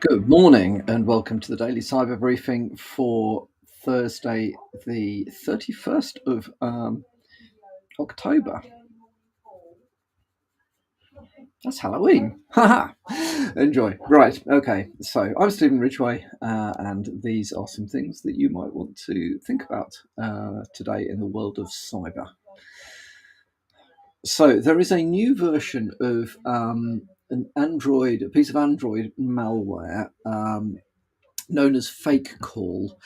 Good morning and welcome to the daily cyber briefing for Thursday, the 31st of October. That's Halloween. Haha. Enjoy. Right. Okay. So I'm Stephen Ridgway, and these are some things that you might want to think about today in the world of cyber. So there is a new version of a piece of Android malware known as Fake Call,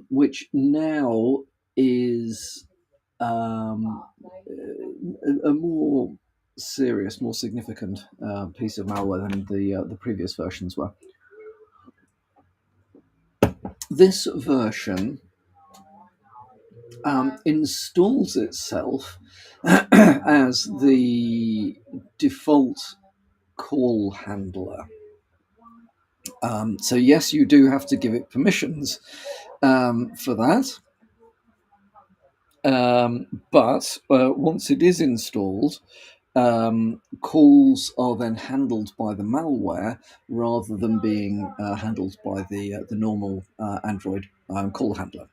which now is a more serious, more significant piece of malware than the previous versions were. This version installs itself as the default call handler. So yes, you do have to give it permissions for that. But once it is installed, calls are then handled by the malware rather than being handled by the normal Android call handler.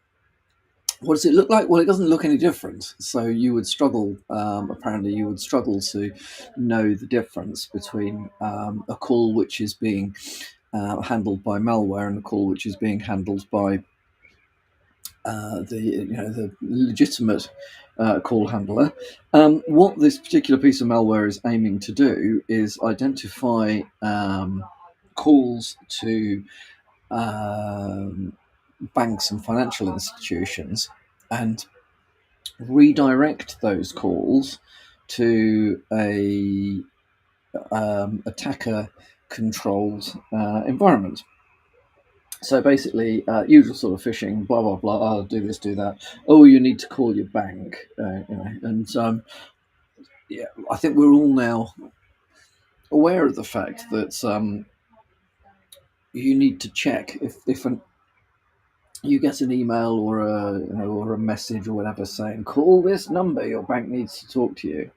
What does it look like? Well, it doesn't look any different. So you would struggle, apparently, you would struggle to know the difference between a call which is being handled by malware and a call which is being handled by the legitimate call handler. What this particular piece of malware is aiming to do is identify calls to banks and financial institutions and redirect those calls to a attacker controlled environment. So basically, usual sort of phishing, blah blah blah. Oh, do this, do that. Oh, you need to call your bank, And yeah, I think we're all now aware of the fact that you need to check if you get an email or a message or whatever saying call this number, your bank needs to talk to you.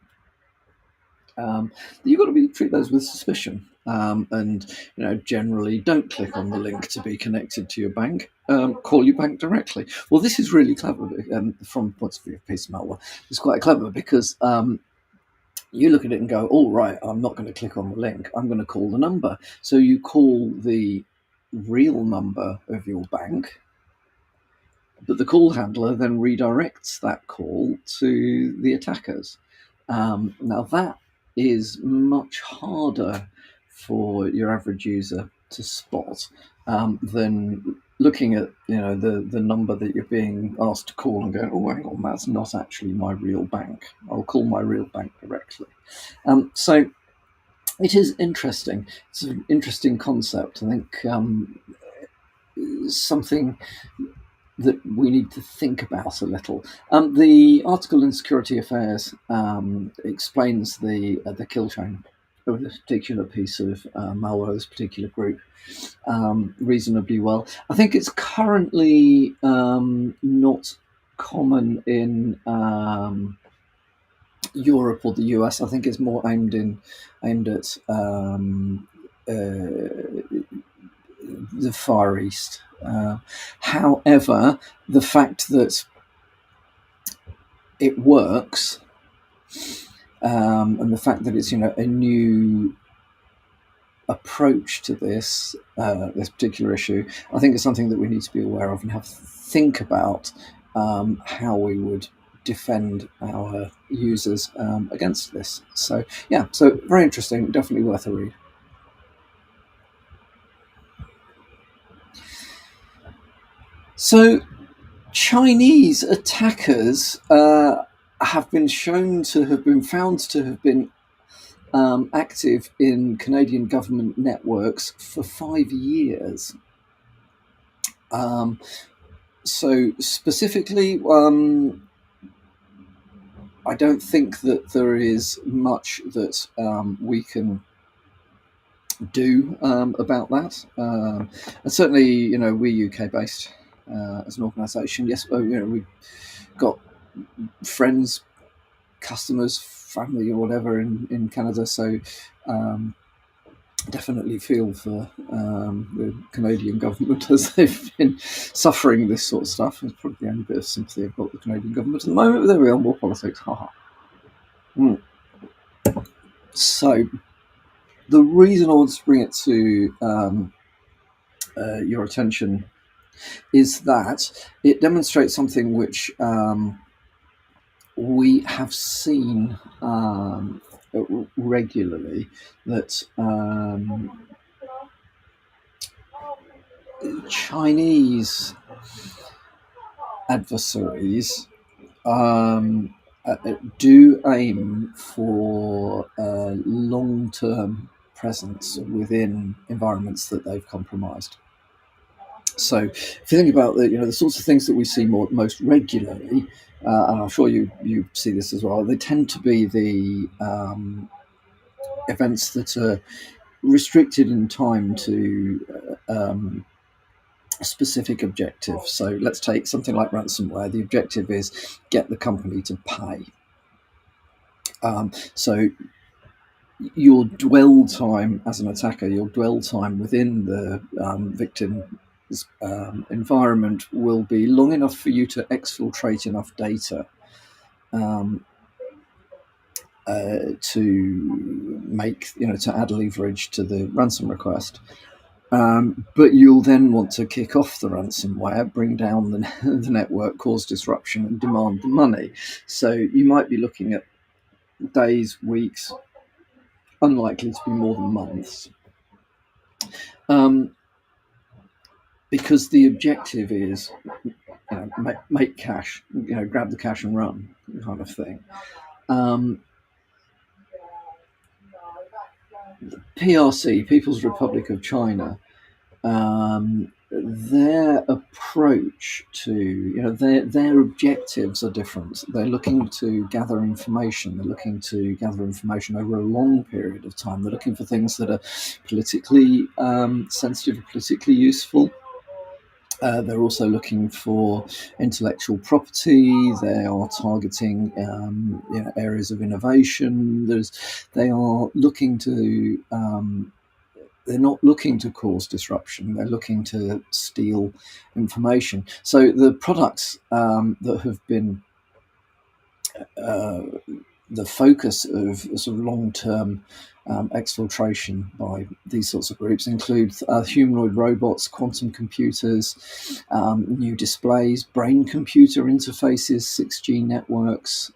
You've got to treat those with suspicion, and generally don't click on the link to be connected to your bank. Call your bank directly. Well, this is really clever from the point of view of piece of malware. It's quite clever because you look at it and go, "All right, I'm not going to click on the link. I'm going to call the number." So you call the real number of your bank, but the call handler then redirects that call to the attackers. Now that is much harder for your average user to spot than looking at the number that you're being asked to call and going, oh, hang on, that's not actually my real bank. I'll call my real bank directly. So it is interesting. It's an interesting concept. I think something that we need to think about a little. The article in Security Affairs explains the kill chain of this particular piece of malware, this particular group, reasonably well. I think it's currently not common in Europe or the US. I think it's more aimed at the Far East. However, the fact that it works and the fact that it's a new approach to this particular issue, I think is something that we need to be aware of and have to think about how we would defend our users against this. So yeah, so very interesting, definitely worth a read. So Chinese attackers have been shown to have been found to have been active in Canadian government networks for 5 years. So specifically, I don't think that there is much that we can do about that. And certainly, we're UK based as an organisation. Yes, we've got friends, customers, family, or whatever in Canada. So definitely feel for the Canadian government as they've been suffering this sort of stuff. It's probably the only bit of sympathy I've got with the Canadian government at the moment. But there we are, more politics. Haha. Mm. So the reason I want to bring it to your attention is that it demonstrates something which we have seen regularly, that Chinese adversaries do aim for long-term presence within environments that they've compromised. So, if you think about the sorts of things that we see most regularly, and I'm sure you see this as well, they tend to be the events that are restricted in time to a specific objective. So, let's take something like ransomware. The objective is get the company to pay. So your dwell time as an attacker, your dwell time within the victim's environment will be long enough for you to exfiltrate enough data to make, to add leverage to the ransom request. But you'll then want to kick off the ransomware, bring down the network, cause disruption, and demand the money. So you might be looking at days, weeks, unlikely to be more than months, because the objective is make cash, grab the cash and run kind of thing. PRC, People's Republic of China, their approach to, their objectives are different. They're looking to gather information. They're looking to gather information over a long period of time. They're looking for things that are politically sensitive, politically useful. They're also looking for intellectual property. They are targeting areas of innovation. They are looking to. They're not looking to cause disruption. They're looking to steal information. So the products that have been the focus of sort of long-term exfiltration by these sorts of groups include humanoid robots, quantum computers, new displays, brain-computer interfaces, 6G networks,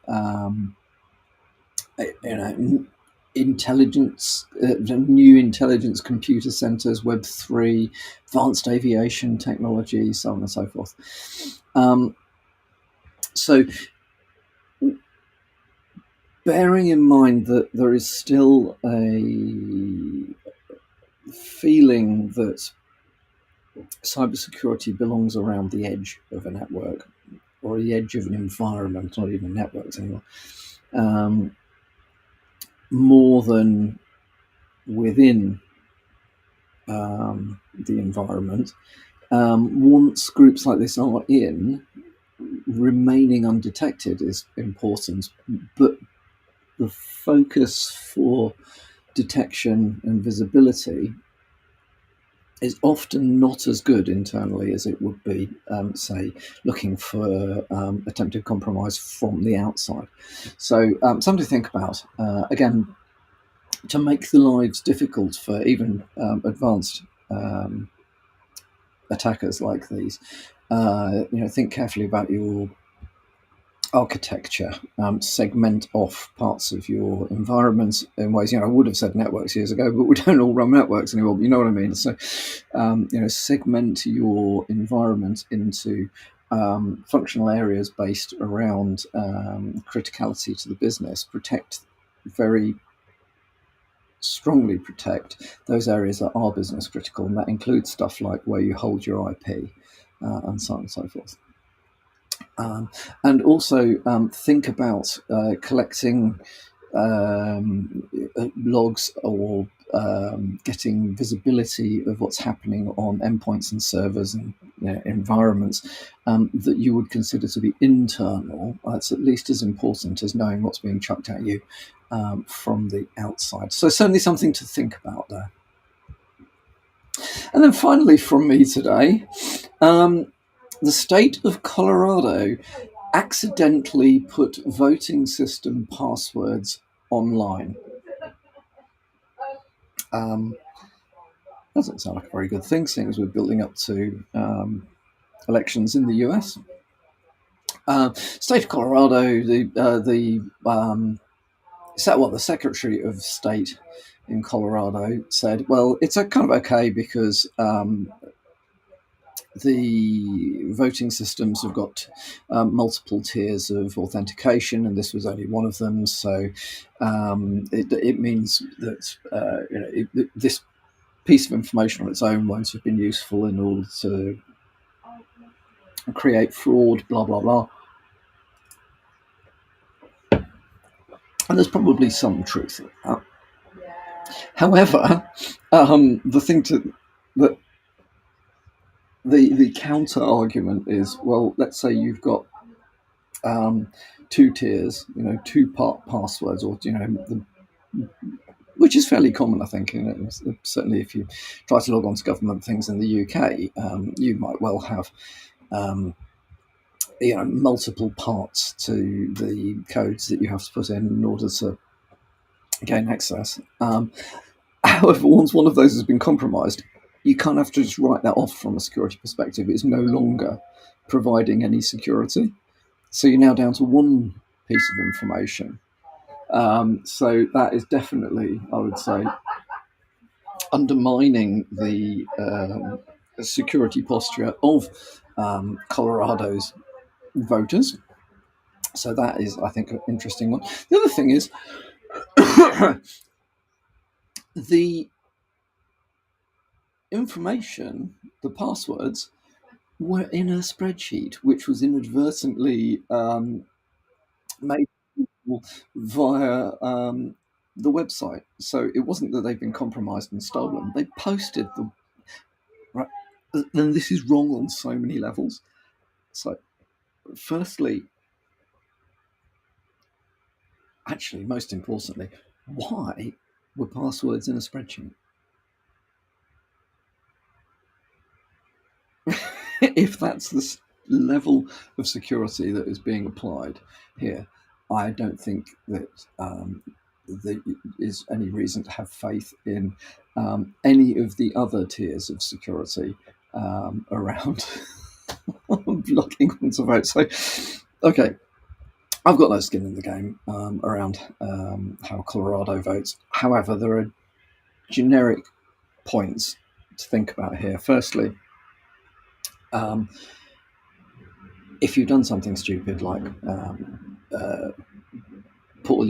intelligence, new intelligence computer centers, Web3, advanced aviation technology, so on and so forth. So bearing in mind that there is still a feeling that cybersecurity belongs around the edge of a network or the edge of an environment, not even networks anymore, more than within the environment. Once groups like this are in, remaining undetected is important, but the focus for detection and visibility is often not as good internally as it would be, say, looking for attempted compromise from the outside. So something to think about. Again, to make the lives difficult for even advanced attackers like these, think carefully about your architecture, segment off parts of your environment in ways, I would have said networks years ago, but we don't all run networks anymore, but you know what I mean. So, segment your environment into functional areas based around criticality to the business. Very strongly protect those areas that are business critical, and that includes stuff like where you hold your IP and so on and so forth. And also think about collecting logs or getting visibility of what's happening on endpoints and servers and environments that you would consider to be internal. That's at least as important as knowing what's being chucked at you from the outside. So certainly something to think about there. And then finally from me today, the state of Colorado accidentally put voting system passwords online. Doesn't sound like a very good thing, seeing as we're building up to elections in the US. State of Colorado, the Secretary of State in Colorado said, well, it's a kind of okay because the voting systems have got multiple tiers of authentication, and this was only one of them. So it means that this piece of information on its own won't have been useful in order to create fraud, blah, blah, blah. And there's probably some truth in that. However, the counter argument is, well, let's say you've got two tiers, two-part passwords, or which is fairly common, I think. Certainly, if you try to log on to government things in the UK, you might well have multiple parts to the codes that you have to put in order to gain access. However, once one of those has been compromised, you can't have to just write that off from a security perspective. It's no longer providing any security. So you're now down to one piece of information. So that is definitely, I would say, undermining the security posture of Colorado's voters. So that is, I think, an interesting one. The other thing is the information, the passwords, were in a spreadsheet which was inadvertently made via the website. So it wasn't that they've been compromised and stolen. They posted them. Right? And this is wrong on so many levels. So, firstly, actually, most importantly, why were passwords in a spreadsheet? If that's the level of security that is being applied here, I don't think that there is any reason to have faith in any of the other tiers of security around blocking onto vote. So, okay, I've got no skin in the game around how Colorado votes. However, there are generic points to think about here. Firstly, if you've done something stupid like put a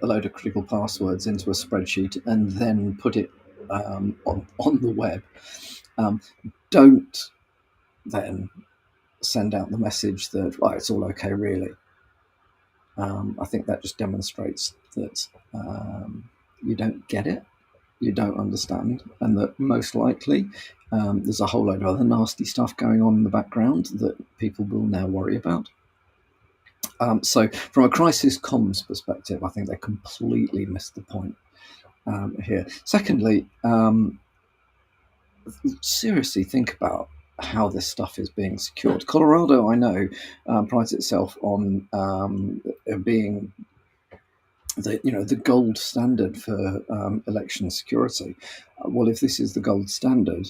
load of critical passwords into a spreadsheet and then put it on the web, don't then send out the message that it's all okay, really. I think that just demonstrates that you don't get it, you don't understand, and that most likely there's a whole load of other nasty stuff going on in the background that people will now worry about. So from a crisis comms perspective, I think they completely missed the point here. Secondly, seriously think about how this stuff is being secured. Colorado, I know, prides itself on being the gold standard for election security. Well, if this is the gold standard,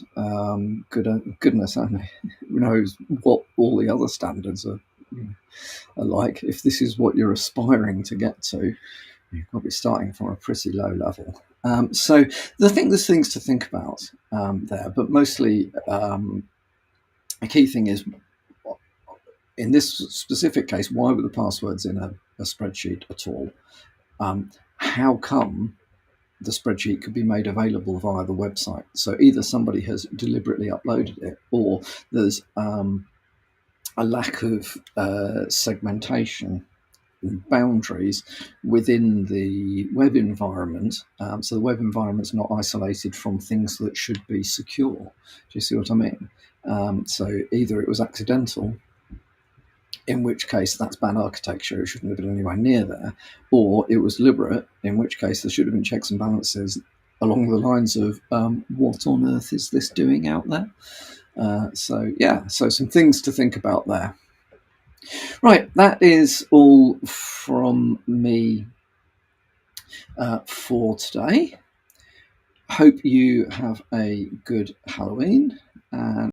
goodness only knows what all the other standards are like. If this is what you're aspiring to get to, you've got to be starting from a pretty low level. So there's things to think about there, but mostly a key thing is, in this specific case, why were the passwords in a spreadsheet at all? How come the spreadsheet could be made available via the website? So either somebody has deliberately uploaded it, or there's a lack of segmentation and boundaries within the web environment. So the web environment's not isolated from things that should be secure. Do you see what I mean? So either it was accidental, in which case that's bad architecture, it shouldn't have been anywhere near there, or it was deliberate, in which case there should have been checks and balances along the lines of what on earth is this doing out there? So some things to think about there. Right, that is all from me for today. Hope you have a good Halloween, and